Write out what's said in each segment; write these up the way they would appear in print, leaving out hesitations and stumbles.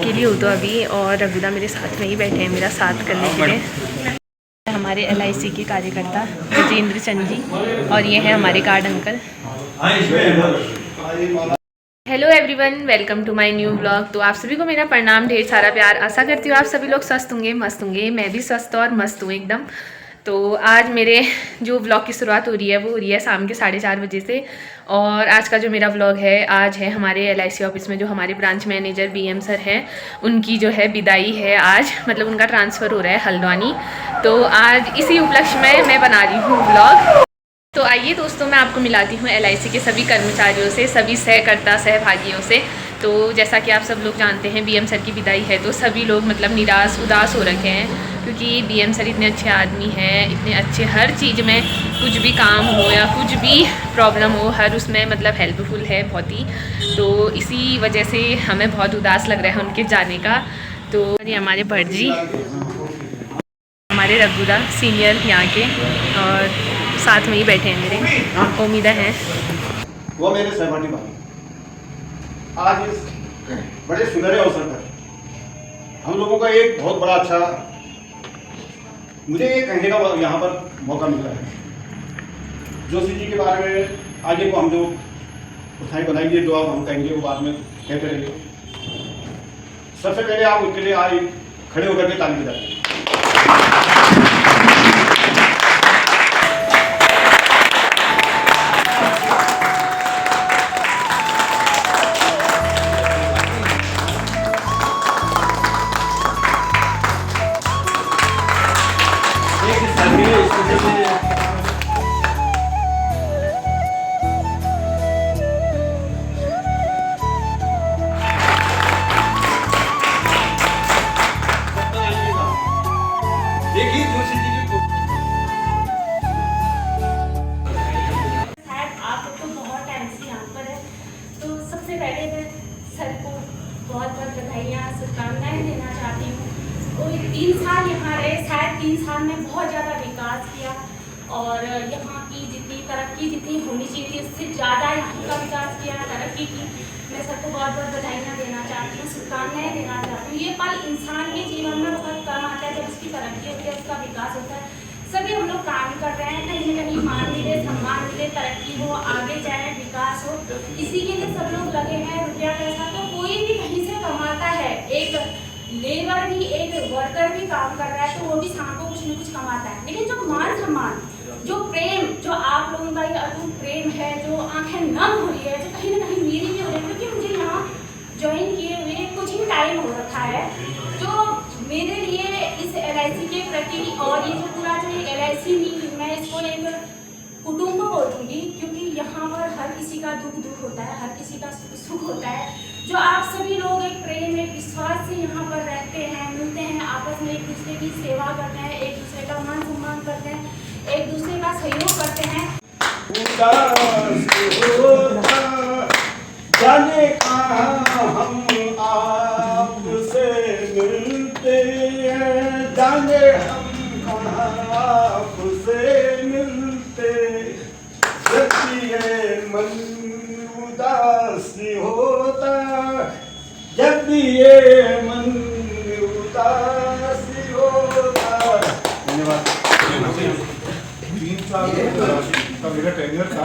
अकेली हूँ तो अभी, और रघुदा मेरे साथ में ही बैठे हैं मेरा साथ करने के लिए। हमारे LIC के कार्यकर्ता गजेंद्र चंद जी, और ये हैं हमारे guard uncle. Hello everyone, welcome to my new blog. तो आप सभी को मेरा प्रणाम, ढेर सारा प्यार। आशा करती हूँ आप सभी लोग स्वस्थ होंगे, मस्त होंगे। मैं भी स्वस्थ और मस्त हूँ एकदम। तो आज मेरे जो ब्लॉग की शुरुआत हो रही है वो हो रही है शाम के 4:30 बजे से। और आज का जो मेरा ब्लॉग है, आज है हमारे LIC ऑफिस में जो हमारे ब्रांच मैनेजर BM सर हैं, उनकी जो है विदाई है आज, मतलब उनका ट्रांसफ़र हो रहा है हल्द्वानी। तो आज इसी उपलक्ष्य में मैं बना रही हूँ ब्लॉग। तो आइए दोस्तों, मैं आपको मिलाती हूँ LIC के सभी कर्मचारियों से, सभी सहकर्ता सहभागियों से। तो जैसा कि आप सब लोग जानते हैं, BM सर की विदाई है तो सभी लोग मतलब निराश उदास हो रखे हैं, क्योंकि BM सर इतने अच्छे आदमी हैं, इतने अच्छे हर चीज़ में, कुछ भी काम हो या कुछ भी प्रॉब्लम हो, हर उसमें मतलब हेल्पफुल है बहुत ही। तो इसी वजह से हमें बहुत उदास लग रहा है उनके जाने का। तो ये हमारे भट्ट जी, हमारे रघुदा सीनियर यहाँ के, और साथ में ही बैठे हैं मेरे उम्मीदा हैं वो मेरे सहपाठी भाई। आज इस बड़े सुनहरे अवसर पर हम लोगों का एक बहुत बड़ा अच्छा, मुझे ये कहने का यहाँ पर मौका मिला है। जोशी जी के बारे में आगे को हम जो प्रथाएं बनाएंगे, जो आप हम कहेंगे वो बाद में कहते रहेंगे। सबसे पहले आप उनके लिए आए खड़े होकर के ताली बजाइए। देखिए जोशी जी की आप तो बहुत टाइम से यहाँ पर है, तो सबसे पहले मैं सर को बहुत बहुत बधाइयाँ शुभकामनाएँ देना चाहती हूँ। कोई 3 साल यहाँ रहे, शायद 3 साल में बहुत ज़्यादा विकास किया, और यहाँ की जितनी तरक्की जितनी होनी चाहिए थी उससे ज़्यादा यहाँ का विकास किया, तरक्की की। मैं सबको बहुत बहुत बधाइयाँ देना चाहती हूँ, शुभकामनाएँ देना चाहती हूँ। ये पल इंसान के जीवन में बहुत कम आता है, जब उसकी तरक्की होती है, उसका विकास होता है। सभी हम लोग काम कर रहे हैं, कहीं न कहीं मान मिले, सम्मान मिले, तरक्की हो, आगे जाए, विकास हो, इसी के लिए सब लोग लगे हैं। रुपया पैसा तो कोई भी कहीं से कमाता है, एक लेबर भी, एक वर्कर भी काम कर रहा है तो वो भी शाम को कुछ न कुछ कमाता है। लेकिन जो मान सम्मान, जो प्रेम, जो आप लोगों का ये अटूट प्रेम है, जो आंखें नम हो रही है, जो कहीं न कहीं मेरी भी हो रही है, क्योंकि मुझे यहाँ ज्वाइन किए हुए कुछ ही टाइम हो रखा है, जो मेरे लिए इस LIC के प्रति, और ये जो पूरा जो LIC नहीं, मैं इसको एक कुटुंब बोलूँगी, क्योंकि यहाँ पर हर किसी का दुख होता है, हर किसी का सुख होता है। जो आप सभी लोग एक प्रेम, एक विश्वास से यहाँ पर रहते हैं, मिलते हैं, आपस में एक दूसरे की सेवा करते हैं, एक दूसरे का मान सम्मान करते हैं, एक दूसरे का सहयोग करते हैं। जाने कहाँ हम आपसे मिलते हैं, जाने हम कहाँ आपसे मिलते, जब ये मन उदासी होता, जब ये मन उदासी होता। धन्यवाद। 3 साल का मेरा टेन्योर था।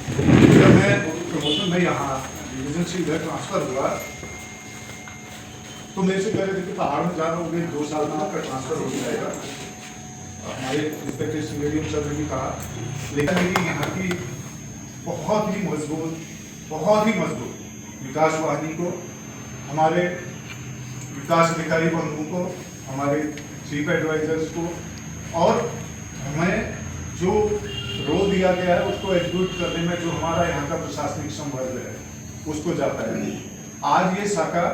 जब मैं प्रमोशन में यहाँ डिवीजन से इधर ट्रांसफर हुआ तो मेरे से कह रहे थे कि पहाड़ में जा रहा हूँ, 2 साल में आपका ट्रांसफर हो जाएगा। हमारे इंस्पेक्टर सिंगेरियम सर ने भी कहा, लेकिन मेरी यहाँ की बहुत ही मजबूत विकास वाहिनी को, हमारे विकास अधिकारी बंधुओं को, हमारे चीफ एडवाइजर्स को, और हमें जो रोल दिया गया है उसको एग्जीक्यूट करने में जो हमारा यहाँ का प्रशासनिक संवर्ग है उसको जाता है। आज ये शाखा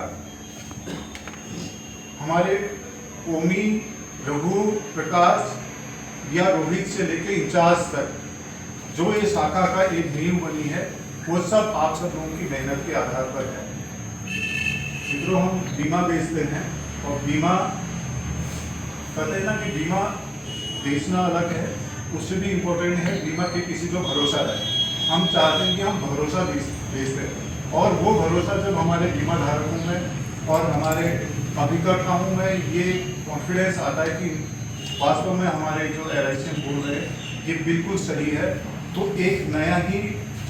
हमारे ओमी, रघु, प्रकाश या रोहित से लेके इंचार्ज तक जो ये शाखा का एक नींव बनी है, वो सब आप सब लोगों की मेहनत के आधार पर है। मित्रों, हम बीमा बेचते हैं, और बीमा कहते हैं ना कि बीमा बेचना अलग है, उससे भी इम्पोर्टेंट है बीमा के किसी को भरोसा रहे। हम चाहते हैं कि हम भरोसा बेचते हैं, और वो भरोसा जब हमारे बीमा धारकों में और हमारे अभिकर्ताओं में ये कॉन्फिडेंस आता है कि वास्तव में हमारे जो एलआईसी बोल रहे हैं ये बिल्कुल सही है, तो एक नया ही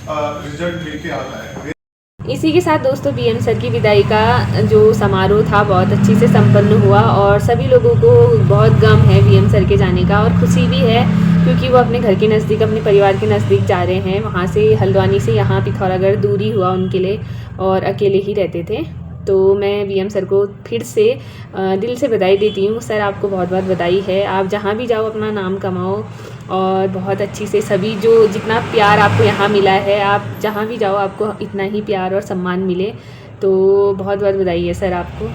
रिजल्ट लेके आता है। इसी के साथ दोस्तों बीएम सर की विदाई का जो समारोह था बहुत अच्छी से संपन्न हुआ और सभी लोगों को बहुत गम है बीएम सर के जाने का और खुशी भी है क्योंकि वो अपने घर के नज़दीक अपने परिवार के नज़दीक जा रहे हैं। वहाँ से हल्द्वानी से यहाँ पिथौरागढ़ दूरी हुआ उनके लिए और अकेले ही रहते थे। तो मैं बीएम सर को फिर से दिल से बधाई देती हूँ। सर आपको बहुत बहुत बधाई है, आप जहाँ भी जाओ अपना नाम कमाओ और बहुत अच्छी से सभी जो जितना प्यार आपको यहाँ मिला है आप जहाँ भी जाओ आपको इतना ही प्यार और सम्मान मिले। तो बहुत बहुत बधाई है सर आपको।